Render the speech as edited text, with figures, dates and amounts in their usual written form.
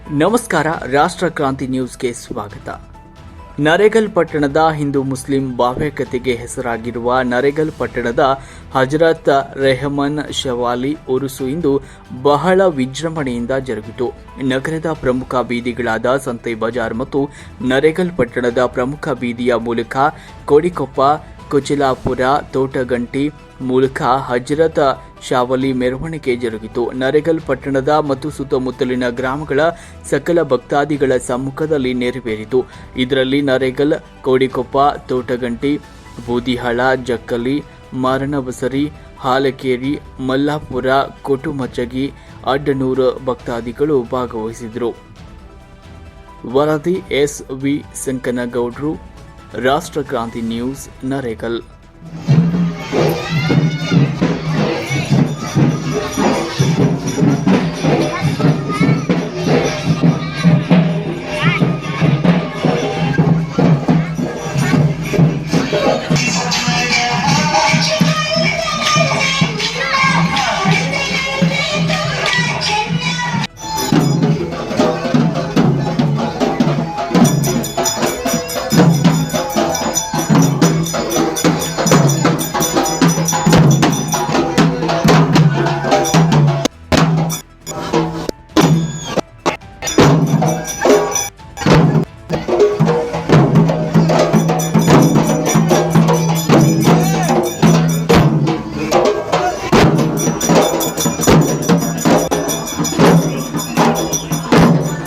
ನಮಸ್ಕಾರ. ರಾಷ್ಟ್ರ ಕ್ರಾಂತಿ ನ್ಯೂಸ್ಗೆ ಸ್ವಾಗತ. ನರೇಗಲ್ ಪಟ್ಟಣದ ಹಿಂದೂ ಮುಸ್ಲಿಂ ಭಾವ್ಯಕತೆಗೆ ಹೆಸರಾಗಿರುವ ನರೇಗಲ್ ಪಟ್ಟಣದ ಹಜರತ್ ರೆಹಮಾನ್ ಶವಾಲಿ ಉರುಸು ಇಂದು ಬಹಳ ವಿಜೃಂಭಣೆಯಿಂದ ಜರುಗಿತು. ನಗರದ ಪ್ರಮುಖ ಬೀದಿಗಳಾದ ಸಂತೆ ಬಜಾರ್ ಮತ್ತು ನರೇಗಲ್ ಪಟ್ಟಣದ ಪ್ರಮುಖ ಬೀದಿಯ ಮೂಲಕ ಕೋಡಿಕೊಪ್ಪ, ಕುಚಿಲಾಪುರ, ತೋಟಗಂಟಿ ಮೂಲಕ ಹಜರತ್ ಶಾವಲಿ ಮೆರವಣಿಗೆ ಜರುಗಿತು. ನರೇಗಲ್ ಪಟ್ಟಣದ ಮತ್ತು ಸುತ್ತಮುತ್ತಲಿನ ಗ್ರಾಮಗಳ ಸಕಲ ಭಕ್ತಾದಿಗಳ ಸಮ್ಮುಖದಲ್ಲಿ ನೆರವೇರಿತು. ಇದರಲ್ಲಿ ನರೇಗಲ್, ಕೋಡಿಕೊಪ್ಪ, ತೋಟಗಂಟಿ, ಬೂದಿಹಾಳ, ಜಕ್ಕಲಿ, ಮಾರಣಬಸರಿ, ಹಾಲಕೇರಿ, ಮಲ್ಲಾಪುರ, ಕೊಟುಮಚಗಿ, ಅಡ್ಡನೂರು ಭಕ್ತಾದಿಗಳು ಭಾಗವಹಿಸಿದರು. ವರದಿ ಎಸ್.ವಿ. ಸಂಕನಗೌಡ್ರು, ರಾಷ್ಟ್ರ ಕ್ರಾಂತಿ ನ್ಯೂಸ್, ನರೇಗಲ್.